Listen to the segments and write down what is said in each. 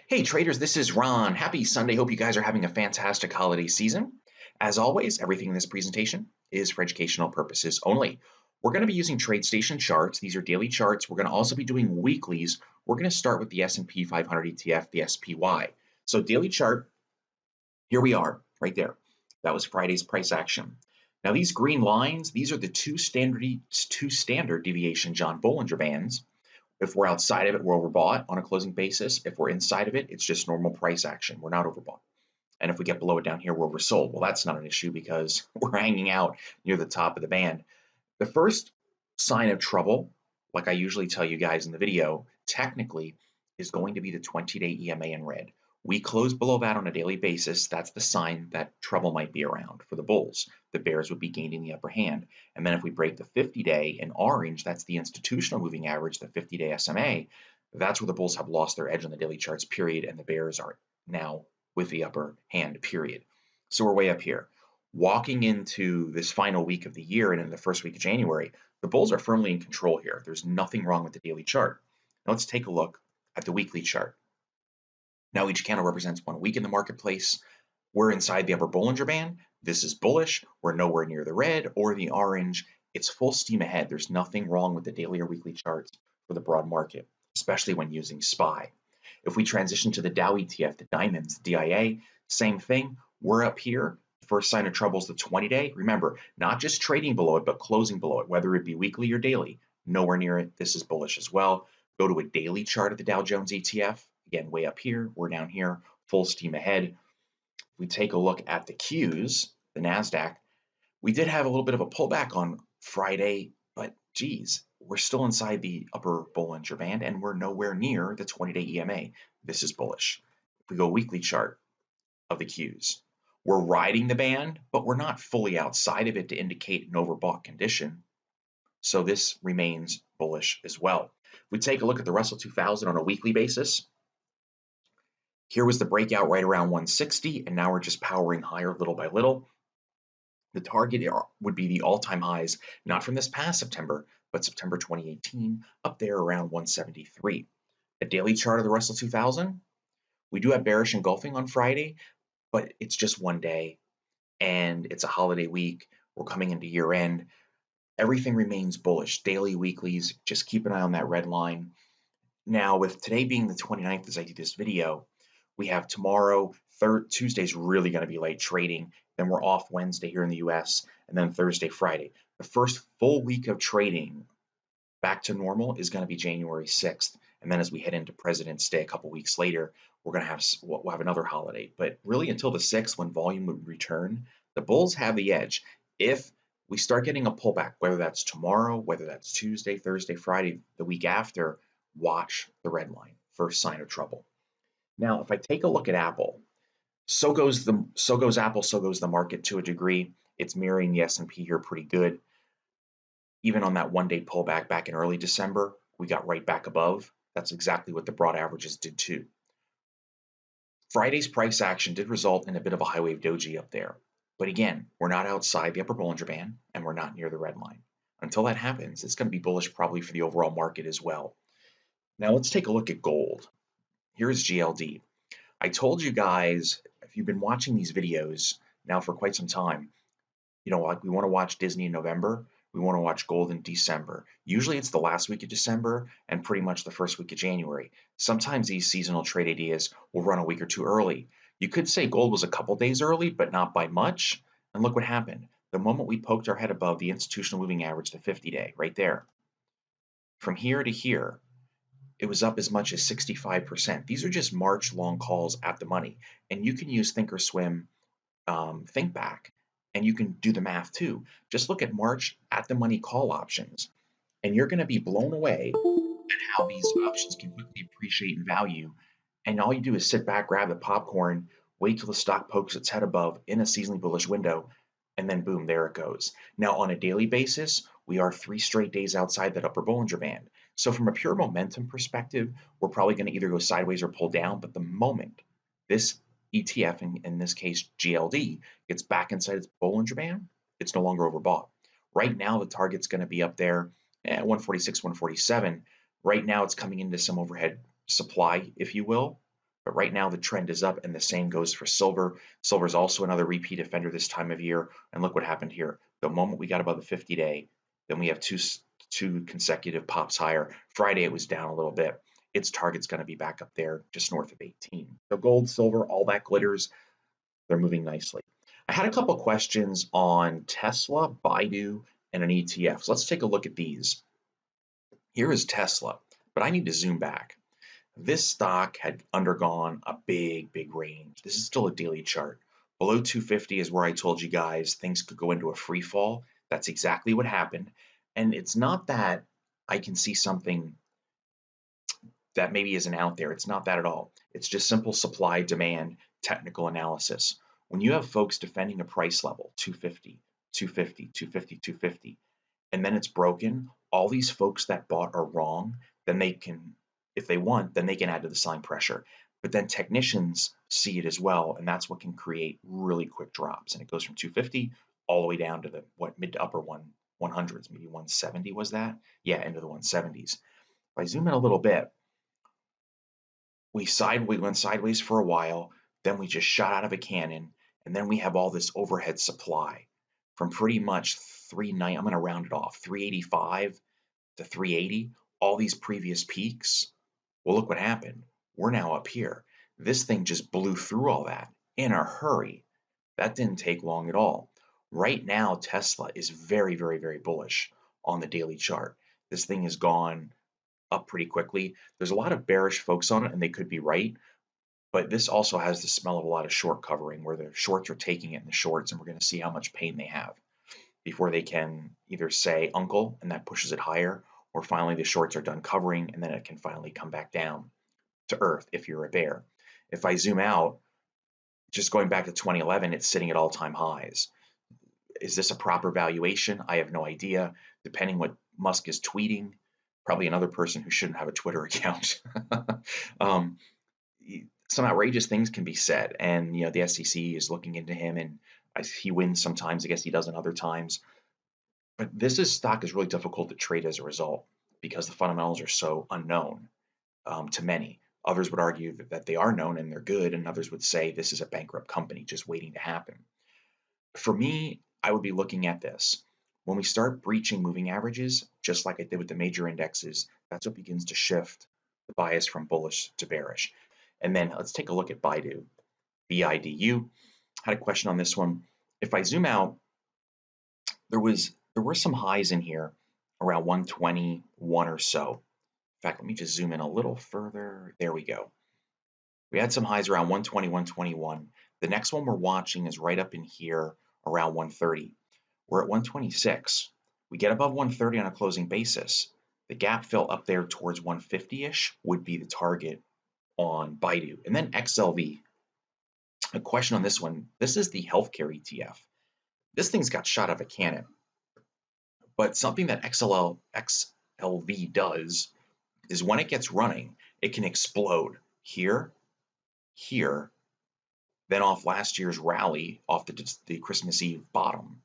Hey traders, this is Ron. Happy Sunday. Hope you guys are having a fantastic holiday season. As always, everything in this presentation is for educational purposes only. We're going to be using TradeStation charts. These are daily charts. We're going to also be doing weeklies. We're going to start with the S&P 500 ETF, the SPY. So daily chart, here we are, right there. That was Friday's price action. Now these green lines, these are the two standard deviation John Bollinger Bands. If we're outside of it, we're overbought on a closing basis. If we're inside of it, it's just normal price action. We're not overbought. And if we get below it down here, we're oversold. Well, that's not an issue because we're hanging out near the top of the band. The first sign of trouble, like I usually tell you guys in the video, technically is going to be the 20-day EMA in red. We close below that on a daily basis. That's the sign that trouble might be around for the bulls. The bears would be gaining the upper hand. And then if we break the 50-day in orange, that's the institutional moving average, the 50-day SMA, that's where the bulls have lost their edge on the daily charts, period, and the bears are now with the upper hand, period. So we're way up here. Walking into this final week of the year and in the first week of January, the bulls are firmly in control here. There's nothing wrong with the daily chart. Now let's take a look at the weekly chart. Now each candle represents 1 week in the marketplace. We're inside the upper Bollinger Band. This is bullish. We're nowhere near the red or the orange. It's full steam ahead. There's nothing wrong with the daily or weekly charts for the broad market, especially when using SPY. If we transition to the Dow ETF, the diamonds, DIA, same thing. We're up here. First sign of trouble is the 20-day. Remember, not just trading below it, but closing below it, whether it be weekly or daily. Nowhere near it. This is bullish as well. Go to a daily chart of the Dow Jones ETF. Again, way up here. We're down here. Full steam ahead. We take a look at the Qs, the NASDAQ. We did have a little bit of a pullback on Friday, but geez, we're still inside the upper Bollinger Band and we're nowhere near the 20-day EMA. This is bullish. If we go weekly chart of the Qs, we're riding the band, but we're not fully outside of it to indicate an overbought condition. So this remains bullish as well. If we take a look at the Russell 2000 on a weekly basis, here was the breakout right around 160, and now we're just powering higher little by little. The target would be the all-time highs, not from this past September, but September 2018, up there around 173. A daily chart of the Russell 2000, we do have bearish engulfing on Friday, but it's just one day, and it's a holiday week. We're coming into year end. Everything remains bullish. Daily, weeklies, just keep an eye on that red line. Now, with today being the 29th as I do this video, we have tomorrow, Tuesday's really going to be late trading. Then we're off Wednesday here in the US, and then Thursday, Friday. The first full week of trading back to normal is going to be January 6th. And then as we head into President's Day a couple weeks later, we'll have another holiday. But really until the 6th, when volume would return, the bulls have the edge. If we start getting a pullback, whether that's tomorrow, whether that's Tuesday, Thursday, Friday, the week after, watch the red line, first sign of trouble. Now, if I take a look at Apple, so goes Apple, so goes the market to a degree. It's mirroring the S&P here pretty good. Even on that one-day pullback back in early December, we got right back above. That's exactly what the broad averages did too. Friday's price action did result in a bit of a high wave doji up there. But again, we're not outside the upper Bollinger Band, and we're not near the red line. Until that happens, it's going to be bullish probably for the overall market as well. Now let's take a look at gold. Here's GLD. I told you guys, if you've been watching these videos now for quite some time, like we want to watch Disney in November, we want to watch gold in December. Usually it's the last week of December and pretty much the first week of January. Sometimes these seasonal trade ideas will run a week or two early. You could say gold was a couple days early, but not by much. And look what happened. The moment we poked our head above the institutional moving average, the 50-day, right there. From here to here, it was up as much as 65%. These are just March long calls at the money. And you can use Thinkorswim Think Back, and you can do the math too. Just look at March at the money call options, and you're going to be blown away at how these options can quickly appreciate in value. And all you do is sit back, grab the popcorn, wait till the stock pokes its head above in a seasonally bullish window, and then boom, there it goes. Now on a daily basis, we are 3 straight days outside that upper Bollinger Band. So from a pure momentum perspective, we're probably going to either go sideways or pull down, but the moment this ETF, in this case GLD, gets back inside its Bollinger Band, it's no longer overbought. Right now, the target's going to be up there at 146, 147. Right now, it's coming into some overhead supply, if you will. But right now the trend is up, and the same goes for silver. Silver is also another repeat offender this time of year. And look what happened here. The moment we got above the 50-day, then we have two consecutive pops higher. Friday it was down a little bit. Its target's going to be back up there just north of 18. So gold, silver, all that glitters, they're moving nicely. I had a couple questions on Tesla, BIDU, and an ETF. So let's take a look at these. Here is Tesla, but I need to zoom back. This stock had undergone a big range. This is still a daily chart. Below 250 is where I told you guys things could go into a free fall. That's exactly what happened. And it's not that I can see something that maybe isn't out there. It's not that at all. It's just simple supply demand technical analysis. When you have folks defending a price level, 250, 250, 250, 250, and then it's broken, all these folks that bought are wrong, then they can, if they want, then they can add to the selling pressure. But then technicians see it as well, and that's what can create really quick drops. And it goes from 250 all the way down to the mid to upper 100s, maybe 170 was that? Yeah, into the 170s. If I zoom in a little bit, we went sideways for a while, then we just shot out of a cannon, and then we have all this overhead supply from pretty much 390, I'm going to round it off, 385 to 380, all these previous peaks. Well, look what happened. We're now up here. This thing just blew through all that in a hurry. That didn't take long at all. Right now, Tesla is very bullish on the daily chart. This thing has gone up pretty quickly. There's a lot of bearish folks on it, and they could be right, but this also has the smell of a lot of short covering where the shorts are taking it in the shorts, and we're going to see how much pain they have before they can either say uncle and that pushes it higher, or finally the shorts are done covering and then it can finally come back down to earth if you're a bear. If I zoom out, just going back to 2011, it's sitting at all-time highs. Is this a proper valuation? I have no idea. Depending what Musk is tweeting, probably another person who shouldn't have a Twitter account. um, some outrageous things can be said, and the SEC is looking into him, and he wins sometimes. I guess he doesn't other times. But stock is really difficult to trade as a result because the fundamentals are so unknown to many. Others would argue that they are known and they're good, and others would say this is a bankrupt company just waiting to happen. For me, I would be looking at this. When we start breaching moving averages, just like I did with the major indexes, that's what begins to shift the bias from bullish to bearish. And then let's take a look at BIDU. BIDU. Had a question on this one. If I zoom out, there were some highs in here around 121 or so. In fact, let me just zoom in a little further. There we go. We had some highs around 120, 121. The next one we're watching is right up in here around 130. We're at 126. We get above 130 on a closing basis. The gap fill up there towards 150-ish would be the target on BIDU. And then XLV. A question on this one. This is the healthcare ETF. This thing's got shot out of a cannon. But something that XLV does is when it gets running, it can explode here, here, then off last year's rally off the Christmas Eve bottom.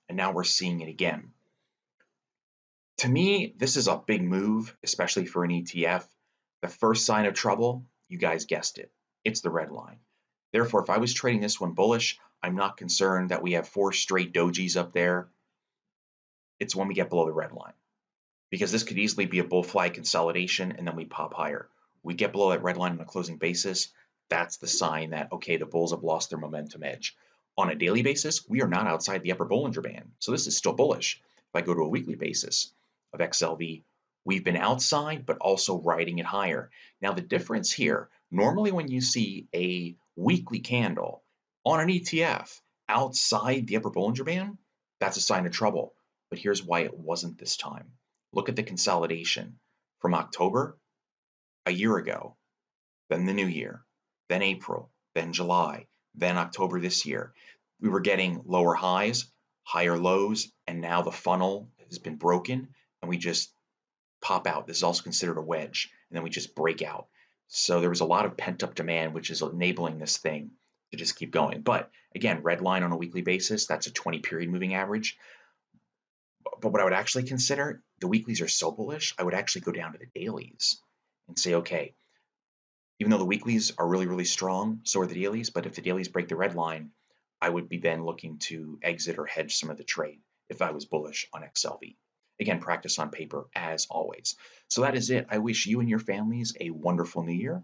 And now we're seeing it again. To me, this is a big move, especially for an ETF. The first sign of trouble, you guys guessed it, it's the red line. Therefore, if I was trading this one bullish, I'm not concerned that we have 4 straight dojis up there. It's when we get below the red line, because this could easily be a bull flag consolidation and then we pop higher. We get below that red line on a closing basis, that's the sign that, okay, the bulls have lost their momentum edge. On a daily basis, we are not outside the upper Bollinger Band, so this is still bullish. If I go to a weekly basis of XLV, we've been outside but also riding it higher. Now the difference here, normally when you see a weekly candle on an ETF outside the upper Bollinger Band, that's a sign of trouble. But here's why it wasn't this time. Look at the consolidation from October a year ago, then the new year, then April, then July, then October this year. We were getting lower highs, higher lows, and now the funnel has been broken and we just pop out. This is also considered a wedge, and then we just break out. So there was a lot of pent-up demand, which is enabling this thing to just keep going. But again, red line on a weekly basis, that's a 20-period moving average. But what I would actually consider, the weeklies are so bullish, I would actually go down to the dailies and say, okay, Even though the weeklies are really, really strong, so are the dailies, but if the dailies break the red line, I would be then looking to exit or hedge some of the trade if I was bullish on XLV. Again, practice on paper as always. So that is it. I wish you and your families a wonderful new year.